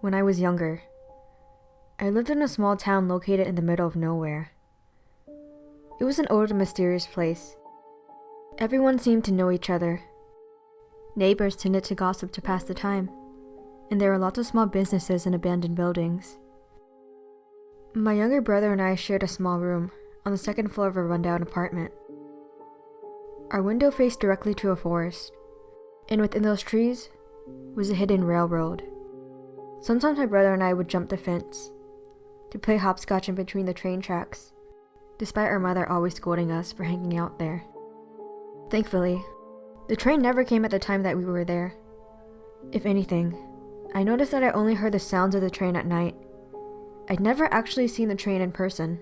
When I was younger, I lived in a small town located in the middle of nowhere. It was an old and mysterious place. Everyone seemed to know each other. Neighbors tended to gossip to pass the time, and there were lots of small businesses and abandoned buildings. My younger brother and I shared a small room on the second floor of a rundown apartment. Our window faced directly to a forest, and within those trees was a hidden railroad. Sometimes my brother and I would jump the fence to play hopscotch in between the train tracks, despite our mother always scolding us for hanging out there. Thankfully, the train never came at the time that we were there. If anything, I noticed that I only heard the sounds of the train at night. I'd never actually seen the train in person.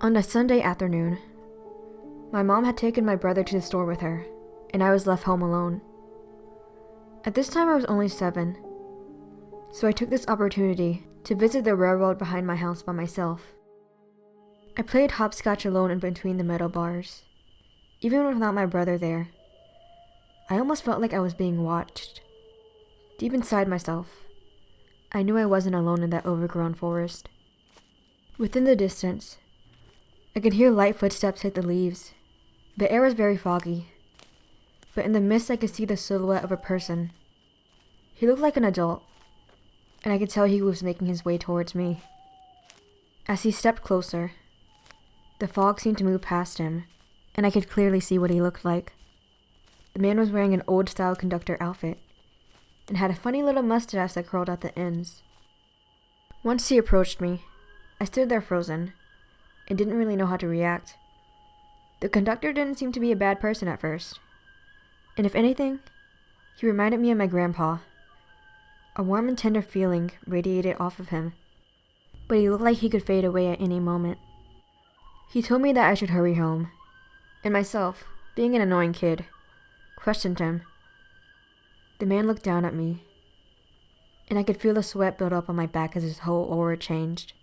On a Sunday afternoon, my mom had taken my brother to the store with her, and I was left home alone. At this time I was only 7, so I took this opportunity to visit the railroad behind my house by myself. I played hopscotch alone in between the metal bars. Even without my brother there, I almost felt like I was being watched. Deep inside myself, I knew I wasn't alone in that overgrown forest. Within the distance, I could hear light footsteps hit the leaves. The air was very foggy, but in the mist I could see the silhouette of a person. He looked like an adult, and I could tell he was making his way towards me. As he stepped closer, the fog seemed to move past him, and I could clearly see what he looked like. The man was wearing an old-style conductor outfit, and had a funny little mustache that curled at the ends. Once he approached me, I stood there frozen, and didn't really know how to react. The conductor didn't seem to be a bad person at first, and if anything, he reminded me of my grandpa. A warm and tender feeling radiated off of him, but he looked like he could fade away at any moment. He told me that I should hurry home, and myself, being an annoying kid, questioned him. The man looked down at me, and I could feel the sweat build up on my back as his whole aura changed.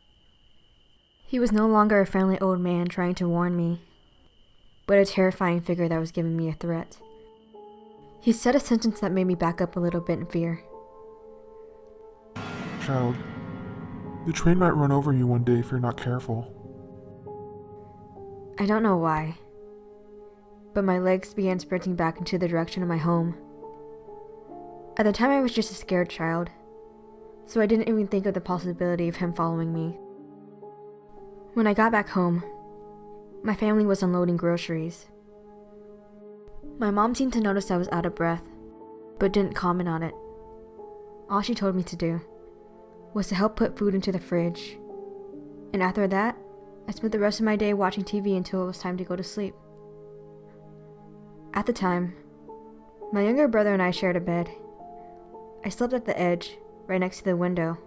He was no longer a friendly old man trying to warn me, but a terrifying figure that was giving me a threat. He said a sentence that made me back up a little bit in fear. Child, the train might run over you one day if you're not careful. I don't know why, but my legs began sprinting back into the direction of my home. At the time I was just a scared child, so I didn't even think of the possibility of him following me. When I got back home, my family was unloading groceries. My mom seemed to notice I was out of breath, but didn't comment on it. All she told me to do was to help put food into the fridge, and after that, I spent the rest of my day watching TV until it was time to go to sleep. At the time, my younger brother and I shared a bed. I slept at the edge, right next to the window.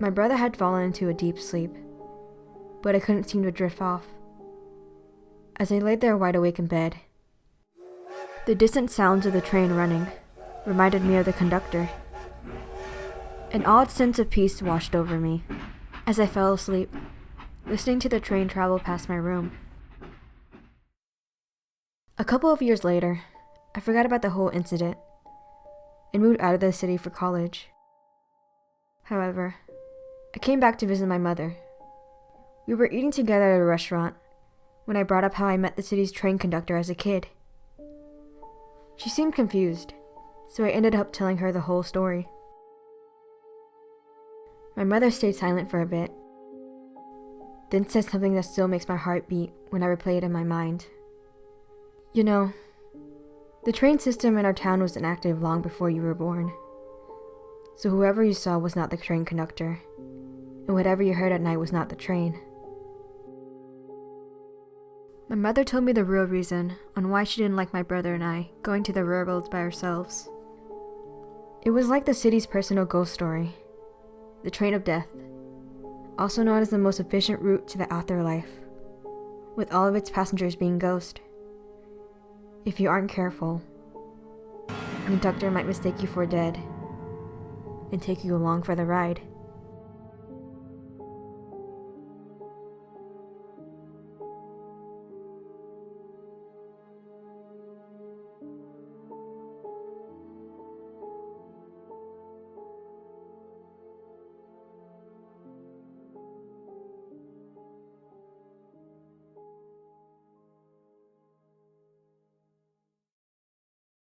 My brother had fallen into a deep sleep, but I couldn't seem to drift off. As I laid there wide awake in bed, the distant sounds of the train running reminded me of the conductor. An odd sense of peace washed over me as I fell asleep, listening to the train travel past my room. A couple of years later, I forgot about the whole incident and moved out of the city for college. However, I came back to visit my mother. We were eating together at a restaurant when I brought up how I met the city's train conductor as a kid. She seemed confused, so I ended up telling her the whole story. My mother stayed silent for a bit, then said something that still makes my heart beat when I replay it in my mind. You know, the train system in our town was inactive long before you were born. So whoever you saw was not the train conductor, and whatever you heard at night was not the train. My mother told me the real reason on why she didn't like my brother and I going to the railroads by ourselves. It was like the city's personal ghost story, the train of death, also known as the most efficient route to the afterlife, with all of its passengers being ghosts. If you aren't careful, the conductor might mistake you for dead and take you along for the ride.